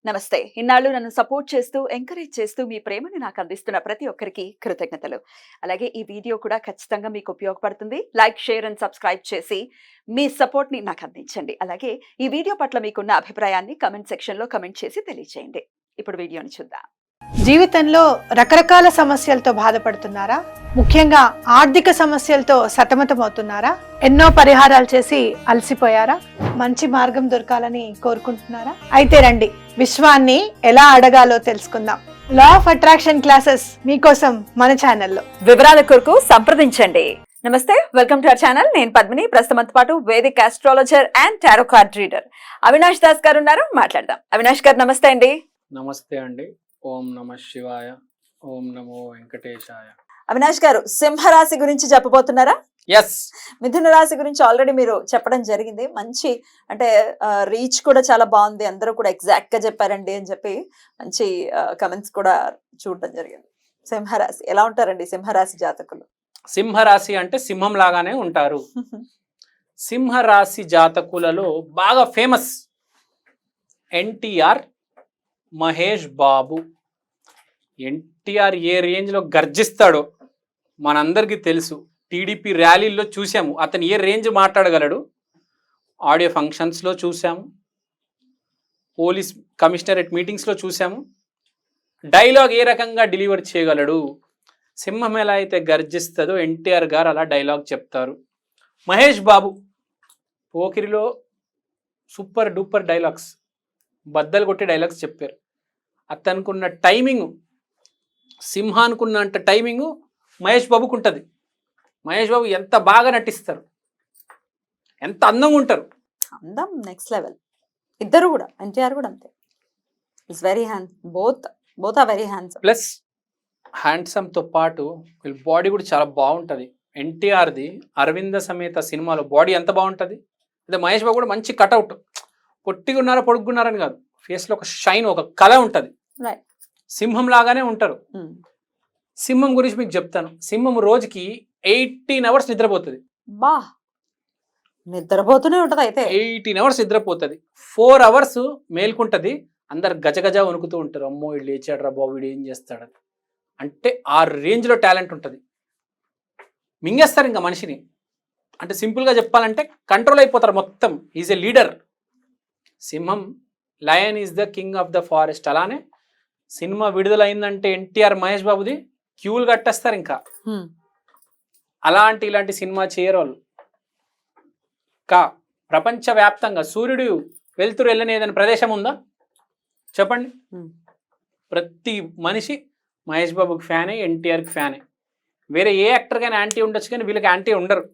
నమస్తే. ఇన్నాళ్ళు నన్ను సపోర్ట్ చేస్తూ, ఎంకరేజ్ చేస్తూ మీ ప్రేమని నాకు అందిస్తున్న ప్రతి ఒక్కరికి కృతజ్ఞతలు. అలాగే ఈ వీడియో కూడా ఖచ్చితంగా మీకు ఉపయోగపడుతుంది. లైక్, షేర్ అండ్ సబ్స్క్రైబ్ చేసి మీ సపోర్ట్‌ని నాకు అందించండి. అలాగే ఈ వీడియో పట్ల మీకున్న అభిప్రాయాన్ని కామెంట్ సెక్షన్‌లో కామెంట్ చేసి తెలియజేయండి. ఇప్పుడు వీడియోని చూద్దాం. జీవితంలో రకరకాల సమస్యలతో బాధపడుతున్నారా? ముఖ్యంగా ఆర్థిక సమస్యలతో సతమతమవుతున్నారా? ఎన్నో పరిహారాలు చేసి అలసిపోయారా? మంచి మార్గం దొరకాలని కోరుకుంటున్నారా? అయితే రండి, విశ్వాన్ని ఎలా అడగాలో తెలుసుకుందాం. లా ఆఫ్ అట్రాక్షన్ క్లాసెస్ మీకోసం మన ఛానల్లో. వివరాల కొరకు సంప్రదించండి. నమస్తే, వెల్కమ్ టు అవర్ ఛానల్. నేను పద్మిని. ప్రస్తుతంతో పాటు Vedic astrologer and tarot card reader Avinash Das గారు ఉన్నారు. మాట్లాడదాం. అవినాష్ గారు నమస్తే అండి. నమస్తే అండి. ఓం నమ శివాయ, ఓం నమో వెంకటేశాయ. అవినాష్ గారు, సింహరాశి గురించి చెప్పబోతున్నారా? ఎస్. మిథున రాశి గురించి ఆల్రెడీ మీరు చెప్పడం జరిగింది. మంచి అంటే రీచ్ కూడా చాలా బాగుంది, అందరూ కూడా ఎగ్జాక్ట్ గా చెప్పారండి అని చెప్పి మంచి కమెంట్స్ కూడా చూడడం జరిగింది. సింహరాశి ఎలా ఉంటారండి సింహరాశి జాతకులు? సింహరాశి అంటే సింహం లాగానే ఉంటారు. సింహరాశి జాతకులలో బాగా ఫేమస్ ఎన్టీఆర్, మహేష్ బాబు. ఎన్టీఆర్ ఏ రేంజ్లో గర్జిస్తాడో మనందరికీ తెలుసు. టీడీపీ ర్యాలీల్లో చూసాము అతను ఏ రేంజ్ మాట్లాడగలడు. ఆడియో ఫంక్షన్స్లో చూసాము, పోలీస్ కమిషనరేట్ మీటింగ్స్లో చూసాము. డైలాగ్ ఏ రకంగా డెలివర్ చేయగలడు. సింహం ఎలా అయితే గర్జిస్తుందో ఎన్టీఆర్ గారు అలా డైలాగ్ చెప్తారు. Mahesh Babu పోకిరిలో super duper dialogues, బద్దలు కొట్టే డైలాగ్స్ చెప్పారు. అతనుకున్న టైమింగ్, సింహానుకున్నంత టైమింగ్ మహేష్ బాబుకు ఉంటుంది. మహేష్ బాబు ఎంత బాగా నటిస్తారు, ఎంత అందంగా ఉంటారు. అందం నెక్స్ట్ లెవెల్. ఇద్దరు కూడా, ఎన్టీఆర్ కూడా అంతే. It's very both are very handsome. Plus హ్యాండ్సమ్తో పాటు వీళ్ళ బాడీ కూడా చాలా బాగుంటుంది. ఎన్టీఆర్ది అరవింద సమేత సినిమాలో బాడీ ఎంత బాగుంటుంది. అదే మహేష్ బాబు కూడా మంచి కటౌట్, పొట్టిగున్నారా పొడుగున్నారని కాదు, ఫేస్లో ఒక షైన్, ఒక కళ ఉంటుంది. సింహం లాగానే ఉంటారు. సింహం గురించి మీకు చెప్తాను. సింహం రోజుకి 18 hours నిద్రపోతుంది. బా, నిద్రపోతూనే ఉంటుంది. అయితే 18 hours నిద్రపోతుంది. 4 hours మేల్కుంటుంది. అందరు గజగజ వణుకుతూ ఉంటారు. అమ్మో వీడు లేచాడు రా బాబు, వీడు ఏం చేస్తాడు అంటే ఆ రేంజ్లో టాలెంట్ ఉంటుంది. మింగేస్తారు ఇంకా మనిషిని. అంటే సింపుల్గా చెప్పాలంటే కంట్రోల్ అయిపోతారు మొత్తం. Is a leader. సింహం, lion is the king of the forest. అలానే సినిమా విడుదలైందంటే ఎన్టీఆర్, మహేష్ బాబుది క్యూలు కట్టేస్తారు. ఇంకా ఇలాంటి సినిమా చేయరోళ్ళు ప్రపంచవ్యాప్తంగా సూర్యుడు వెళ్తురు వెళ్ళని ఏదైనా ప్రదేశం ఉందా చెప్పండి? ప్రతి మనిషి మహేష్ బాబుకి ఫ్యానే, ఎన్టీఆర్కి ఫ్యానే. వేరే ఏ యాక్టర్ కానీ యాంటీ ఉండొచ్చు, కానీ వీళ్ళకి యాంటీ ఉండరు.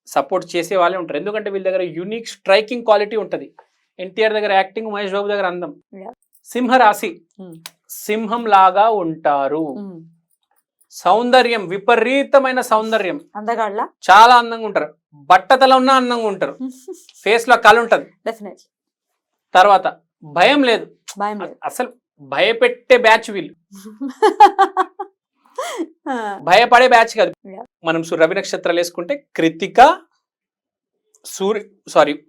సపోర్ట్ చేసే వాళ్ళే ఉంటారు. ఎందుకంటే వీళ్ళ దగ్గర యూనిక్ స్ట్రైకింగ్ క్వాలిటీ ఉంటుంది. ఎన్టీఆర్ దగ్గర యాక్టింగ్, మహేష్ బాబు దగ్గర అందం. సింహరాశి సింహం లాగా ఉంటారు. సౌందర్యం, విపరీతమైన సౌందర్యం, అందగాళ్ళ చాలా అందంగా ఉంటారు. బట్టతల ఉన్నా అందంగా ఉంటారు. ఫేస్ లో కళ ఉంటది. తర్వాత భయం లేదు. అసలు భయపెట్టే బ్యాచ్ వీళ్ళు. భయపడే బ్యాచ్ కాదు. మనం రవి నక్షత్రాలు వేసుకుంటే కృతిక,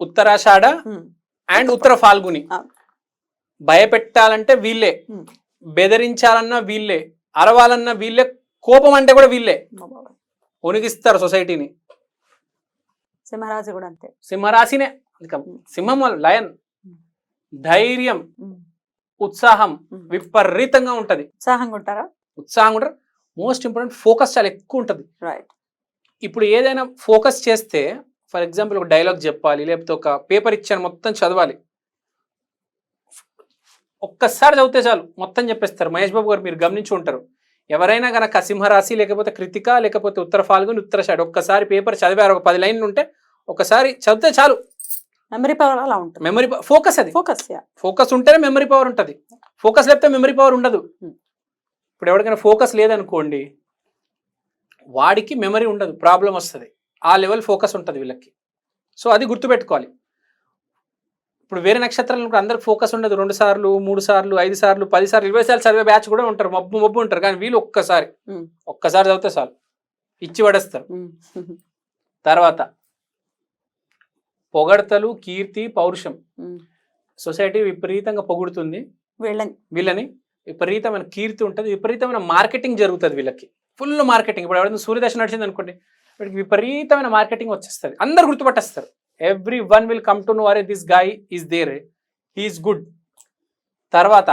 ఉత్తరాషాఢ అండ్ ఉత్తర ఫాల్గుని. భయపెట్టాలంటే వీళ్ళే, బెదిరించాలన్నా వీళ్ళే, అరవాలన్నా వీళ్ళే, కోపం అంటే కూడా వీళ్ళే. వణికిస్తారు సొసైటీని. సింహరాశి కూడా అంతే. సింహరాశినే. సింహం లయన్, ధైర్యం, ఉత్సాహం విపరీతంగా ఉంటది. ఉత్సాహంగా ఉంటారా? ఉత్సాహంగా ఉంటారు. మోస్ట్ ఇంపార్టెంట్ ఫోకస్ చాలా ఎక్కువ ఉంటుంది. ఇప్పుడు ఏదైనా ఫోకస్ చేస్తే, ఫర్ ఎగ్జాంపుల్ ఒక డైలాగ్ చెప్పాలి, లేకపోతే ఒక పేపర్ ఇచ్చాను మొత్తం చదవాలి, ఒక్కసారి చదివితే చాలు మొత్తం చెప్పేస్తారు. మహేష్ బాబు గారు మీరు గమనించి ఉంటారు. ఎవరైనా కనుక సింహరాశి, లేకపోతే కృతిక, లేకపోతే ఉత్తర ఫాల్గుని, ఉత్తరాషాఢ ఒక్కసారి పేపర్ చదివారు, ఒక 10 లైన్లు ఉంటే ఒకసారి చదివితే చాలు. మెమరీ పవర్ అలా ఉంటుంది. మెమరీ ఫోకస్, అది ఫోకస్ ఉంటేనే మెమరీ పవర్ ఉంటుంది. ఫోకస్ లేకపోతే మెమరీ పవర్ ఉండదు. ఇప్పుడు ఎవరికైనా ఫోకస్ లేదనుకోండి, వాడికి మెమరీ ఉండదు, ప్రాబ్లం వస్తుంది. ఆ లెవెల్ ఫోకస్ ఉంటుంది వీళ్ళకి. సో అది గుర్తుపెట్టుకోవాలి. ఇప్పుడు వేరే నక్షత్రాలు అందరికి ఫోకస్ ఉండదు. 2 సార్లు 3 సార్లు 5 సార్లు 10 సార్లు 20 సార్లు చదివే బ్యాచ్ కూడా ఉంటారు. మబ్బు ఉంటారు. కానీ వీళ్ళు ఒక్కసారి చదివితే చాలు, ఇచ్చి పడేస్తారు. తర్వాత పొగడ్తలు, కీర్తి, పౌరుషం. సొసైటీ విపరీతంగా పొగుడుతుంది వీళ్ళని వీళ్ళని, విపరీతమైన కీర్తి ఉంటుంది, విపరీతమైన మార్కెటింగ్ జరుగుతుంది వీళ్ళకి, ఫుల్ మార్కెటింగ్. ఇప్పుడు ఎవరైనా సూర్యదశ నడిచింది అనుకోండి, వీళ్ళకి విపరీతమైన మార్కెటింగ్ వచ్చేస్తుంది, అందరు గుర్తుపట్టేస్తారు. Everyone will come to know అరే this guy is there, he is good. తర్వాత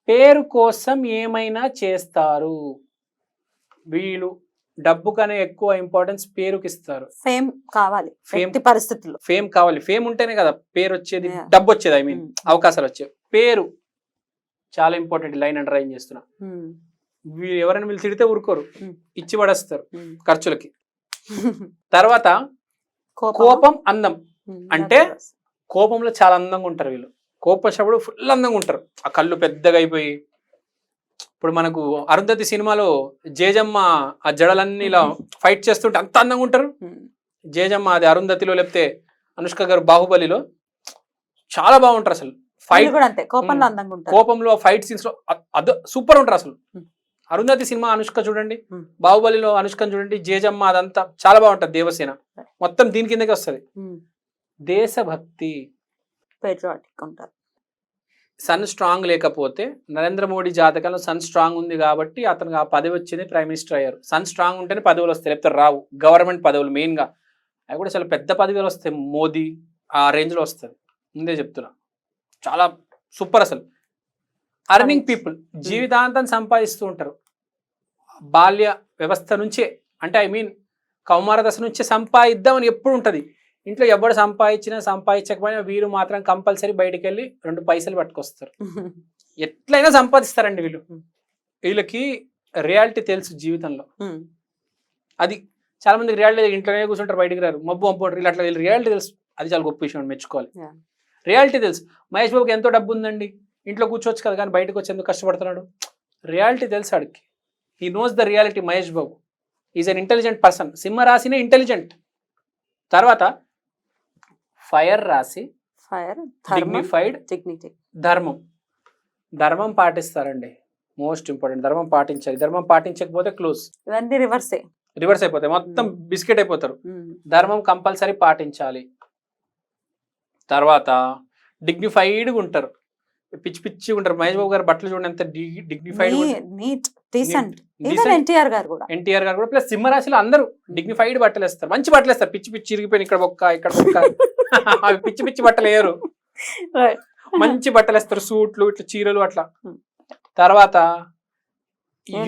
పేరు కోసం ఏమైనా చేస్తారు వీళ్ళు, డబ్బు కనే ఎక్కువ ఇంపార్టెన్స్ పేరుకి ఇస్తారు. ఫేమ్ కావాలి, Fame. ఎట్టి పరిస్థితుల్లో. ఫేమ్ కావాలి, ఫేమ్ ఉంటేనే కదా పేరు వచ్చేది, Yeah. డబ్బు వచ్చేది, ఐ మీన్ Mm. అవకాశాలు వచ్చేవి. పేరు చాలా ఇంపార్టెంట్, లైన్ అండర్లైన్ చేస్తున్నా. వీళ్ళు ఎవరైనా వీళ్ళు తిడితే ఊరుకోరు, Mm. ఇచ్చి పడేస్తారు ఖర్చులకి. తర్వాత కోపం, అందం. అంటే కోపంలో చాలా అందంగా ఉంటారు వీళ్ళు, కోపం వచ్చినప్పుడు ఫుల్ అందంగా ఉంటారు, ఆ కళ్ళు పెద్దగా అయిపోయి. ఇప్పుడు మనకు అరుంధతి సినిమాలో జేజమ్మ ఆ జడలన్నీ ఇలా ఫైట్ చేస్తుంటే అంత అందంగా ఉంటారు. జేజమ్మ అది అరుంధతిలో, లేకపోతే అనుష్క గారు బాహుబలిలో చాలా బాగుంటారు అసలు. ఫైట్ కూడా అంతే, కోపంలో అందంగా ఉంటారు. కోపంలో ఫైట్ సీన్స్ లో సూపర్ ఉంటారు అసలు. Hmm. అరుంధతి సినిమా అనుష్క చూడండి, Hmm. బాహుబలిలో అనుష్కని చూడండి, జేజమ్మ అదంతా చాలా బాగుంటది. దేవసేన మొత్తం దీని కిందకి వస్తుంది. దేశభక్తి, పేట్రియాటిక్ ఉంటారు. సన్ స్ట్రాంగ్ లేకపోతే, నరేంద్ర మోడీ జాతకంలో సన్ స్ట్రాంగ్ ఉంది కాబట్టి అతనికి ఆ పదవి వచ్చింది, ప్రైమ్ మినిస్టర్ అయ్యారు. సన్ స్ట్రాంగ్ ఉంటేనే పదవులు వస్తాయి, లేకపోతే రావు. గవర్నమెంట్ పదవులు మెయిన్ గా అవి కూడా చాలా పెద్ద పదవులు వస్తాయి, మోదీ ఆ రేంజ్ లో వస్తుంది, ముందే చెప్తున్నా. చాలా సూపర్ అసలు. అర్నింగ్ పీపుల్ జీవితాంతం సంపాదిస్తూ ఉంటారు, బాల్య వ్యవస్థ నుంచే, అంటే ఐ మీన్ కౌమార దశ నుంచే సంపాదిద్దామని ఎప్పుడు ఉంటుంది. ఇంట్లో ఎవరు సంపాదించినా సంపాదించకపోయినా వీరు మాత్రం కంపల్సరీ బయటికి వెళ్ళి 2 పైసలు పట్టుకొస్తారు, ఎట్లయినా సంపాదిస్తారండి వీళ్ళు. వీళ్ళకి రియాలిటీ తెలుసు జీవితంలో. అది చాలా మందికి రియాలిటీ ఇంట్లోనే కూర్చుంటారు, బయటికి రారు, మబ్బు అంటారు. ఇలా అట్లా వీళ్ళు రియాలిటీ తెలుసు, అది చాలా గొప్ప విషయం, మెచ్చుకోవాలి. రియాలిటీ తెలుసు. మహేష్ బాబుకి ఎంతో డబ్బు ఉందండి, ఇంట్లో కూర్చోవచ్చు కదా, కానీ బయటకు వచ్చి ఎందుకు కష్టపడుతున్నాడు, రియాలిటీ తెలుసు ఆడికి. He knows the reality. Mahesh Babu is an intelligent person. సింహ రాశినే ఇంటెలిజెంట్. తర్వాత ఫైర్ రాశి, ఫైర్, డిగ్నిఫైడ్, డిగ్నిటీ, ధర్మం. ధర్మం పాటిస్తారండి, మోస్ట్ ఇంపార్టెంట్. ధర్మం పాటించాలి, ధర్మం పాటించకపోతే క్లోజ్, ఇవన్నీ రివర్సే, రివర్స్ అయిపోతాయి, మొత్తం బిస్కెట్ అయిపోతారు. ధర్మం కంపల్సరీ పాటించాలి. తర్వాత డిగ్నిఫైడ్గా ఉంటారు, పిచ్చి పిచ్చిగా ఉంటారు. మహేష్ బాబు గారు బట్టలు చూడండి ఎంత dignified, neat, decent. Even NTR గారు కూడా, ఎన్టీఆర్ గారు కూడా. ప్లస్ సింహరాశిలో అందరూ డిగ్నిఫైడ్ బట్టలు వేస్తారు, మంచి బట్టలు వేస్తారు. పిచ్చి పిచ్చి ఇరిగిపోయిన ఇక్కడ బొక్క ఇక్కడ బొక్క అవి పిచ్చి పిచ్చి బట్టలు వేయరు, మంచి బట్టలు వేస్తారు, సూట్లు ఇట్లా చీరలు అట్లా. తర్వాత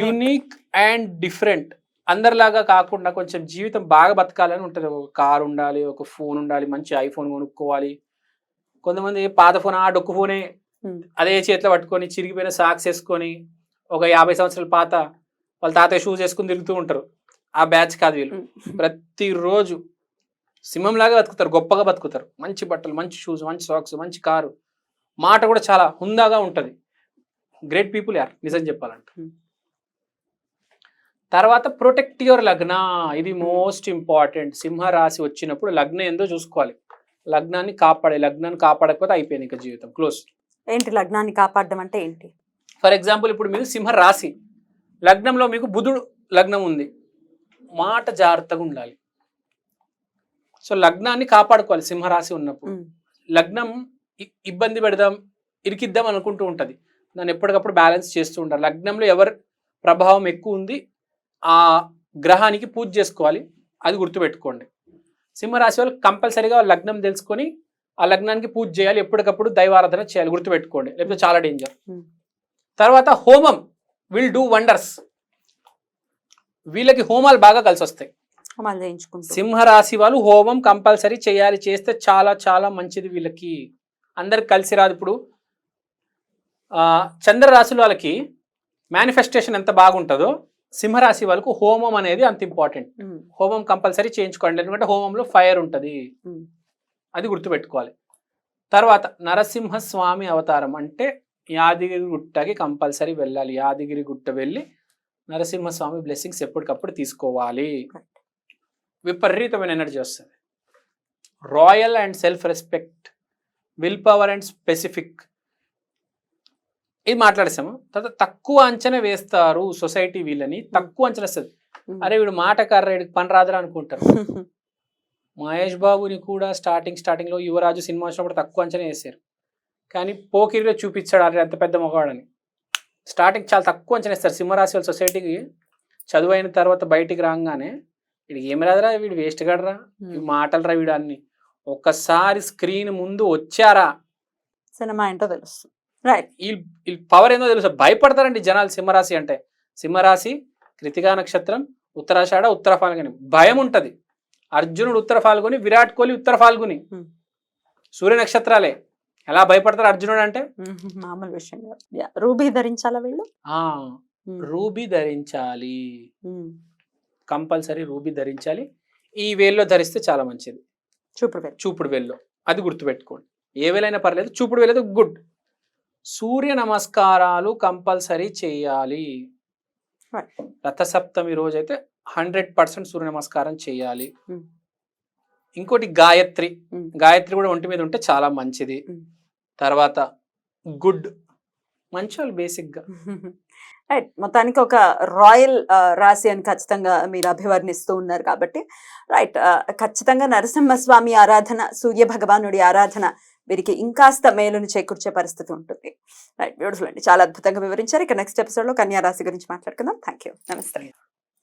యూనిక్ అండ్ డిఫరెంట్, అందరిలాగా కాకుండా కొంచెం జీవితం బాగా బతకాలని ఉంటుంది. ఒక కార్ ఉండాలి, ఒక ఫోన్ ఉండాలి, మంచి ఐఫోన్ కొనుక్కోవాలి. కొంతమంది పాత ఫోన్, ఆ డొక్కు ఫోనే అదే చేతిలో పట్టుకొని చిరిగిపోయిన సాక్స్ వేసుకొని ఒక 50 సంవత్సరాల పాత వాళ్ళ తాతయ్య షూస్ వేసుకుని తిరుగుతూ ఉంటారు. ఆ బ్యాచ్ కాదు వీళ్ళు. ప్రతిరోజు సింహంలాగా బతుకుతారు, గొప్పగా బతుకుతారు. మంచి బట్టలు, మంచి షూస్, మంచి సాక్స్, మంచి కారు, మాట కూడా చాలా హుందాగా ఉంటుంది. గ్రేట్ పీపుల్ యార్, నిజం చెప్పాలంటే. తర్వాత ప్రొటెక్ట్ యువర్ లగ్న, ఇది మోస్ట్ ఇంపార్టెంట్. సింహ రాశి వచ్చినప్పుడు లగ్నం ఏందో చూసుకోవాలి, లగ్నాన్ని కాపాడకపోతే అయిపోయింది ఇక జీవితం క్లోజ్. ఏంటి లగ్నాన్ని కాపాడడం అంటే ఏంటి? ఫర్ ఎగ్జాంపుల్ ఇప్పుడు మీరు సింహ రాశి, లగ్నంలో మీకు బుధుడు లగ్నం ఉంది, మాట జాగ్రత్తగా ఉండాలి. సో లగ్నాన్ని కాపాడుకోవాలి సింహరాశి ఉన్నప్పుడు. లగ్నం ఇబ్బంది పెడదాం, ఇరికిద్దాం అనుకుంటూ ఉంటుంది, దాన్ని ఎప్పటికప్పుడు బ్యాలెన్స్ చేస్తూ ఉంటారు. లగ్నంలో ఎవరి ప్రభావం ఎక్కువ ఉంది ఆ గ్రహానికి పూజ చేసుకోవాలి, అది గుర్తుపెట్టుకోండి. సింహరాశి వాళ్ళు కంపల్సరీగా లగ్నం తెలుసుకొని ఆ లగ్నానికి పూజ చేయాలి, ఎప్పటికప్పుడు దైవారాధన చేయాలి, గుర్తుపెట్టుకోండి, లేకపోతే చాలా డేంజర్. తర్వాత హోమం విల్ డూ వండర్స్, వీళ్ళకి హోమాలు బాగా కలిసి వస్తాయి. సింహరాశి వాళ్ళు హోమం కంపల్సరీ చేయాలి, చేస్తే చాలా చాలా మంచిది వీళ్ళకి. అందరికి కలిసి రాదు. ఇప్పుడు చంద్రరాశుల వాళ్ళకి మేనిఫెస్టేషన్ ఎంత బాగుంటుందో సింహరాశి వాళ్ళకు హోమం అనేది అంత ఇంపార్టెంట్. హోమం కంపల్సరీ చేయించుకోండి, ఎందుకంటే హోమంలో ఫైర్ ఉంటుంది, అది గుర్తుపెట్టుకోవాలి. తర్వాత నరసింహస్వామి అవతారం అంటే యాదగిరి గుట్టకి కంపల్సరీ వెళ్ళాలి. యాదగిరి గుట్ట వెళ్ళి నరసింహస్వామి బ్లెస్సింగ్స్ ఎప్పటికప్పుడు తీసుకోవాలి. విపరీతమైన ఎనర్జీ వస్తుంది. Royal and self respect, will power and specific, ఇది మాట్లాడేసాము. తర్వాత తక్కువ అంచనా వేస్తారు సొసైటీ, వీళ్ళని తక్కువ అంచనా వస్తుంది. అరే వీడు మాటకార్ర, వీడికి పని రాదురా అనుకుంటారు. మహేష్ బాబుని కూడా స్టార్టింగ్లో యువరాజు సినిమా వచ్చినప్పుడు తక్కువ అంచనా వేశారు, కానీ పోకిరిలో చూపించాడు అరే అంత పెద్ద మొగాడని. స్టార్టింగ్ చాలా తక్కువ అంచనా వేస్తారు. సింహరాశి వాళ్ళ సొసైటీకి చదువు అయిన తర్వాత బయటికి రాగానే వీడికి ఏమి రాదురా, వీడు వేస్ట్ గడరా, మాటలు రా వీడు అన్ని. ఒక్కసారి స్క్రీన్ ముందు వచ్చారా సినిమా ఏంటో తెలుస్తుంది. రైట్. వీళ్ళు పవర్ ఏందో తెలుసు. భయపడతారండి జనాలు సింహరాశి అంటే. సింహరాశి కృతికా నక్షత్రం, ఉత్తరాషాఢ, ఉత్తర ఫాల్గుని, భయం ఉంటది. అర్జునుడు ఉత్తర ఫాల్గుని, విరాట్ కోహ్లీ ఉత్తర ఫాల్గుని, సూర్య నక్షత్రాలే. ఎలా భయపడతారు అర్జునుడు అంటే? మామూలు విషయం కాదు. రూబీ ధరించాలా వీళ్ళు? రూబీ ధరించాలి, కంపల్సరీ రూబీ ధరించాలి. ఈ వేల్లో ధరిస్తే చాలా మంచిది. చూపుడు వేల్లో, అది గుర్తుపెట్టుకోండి. ఏ వేలైనా పర్లేదు, చూపుడు వేలేదు గుడ్. సూర్య నమస్కారాలు కంపల్సరీ చేయాలి. రథసప్తమి రోజైతే 100% సూర్య నమస్కారం చేయాలి. ఇంకోటి గాయత్రి కూడా ఒంటి మీద ఉంటే చాలా మంచిది. తర్వాత గుడ్, మంచి వాళ్ళు బేసిక్ గా. రైట్. మొత్తానికి ఒక రాయల్ రాశి అని ఖచ్చితంగా మీరు అభివర్ణిస్తూ ఉన్నారు కాబట్టి రైట్, ఖచ్చితంగా నరసింహస్వామి ఆరాధన, సూర్య భగవానుడి ఆరాధన వీరికి ఇంకాస్త మేలును చేకూర్చే పరిస్థితి ఉంటుంది. రైట్, బ్యూటిఫుల్ అండి, చాలా అద్భుతంగా వివరించారు. ఇక నెక్స్ట్ ఎపిసోడ్ లో కన్యా రాశి గురించి మాట్లాడుకుందాం. థ్యాంక్ యూ, నమస్తే.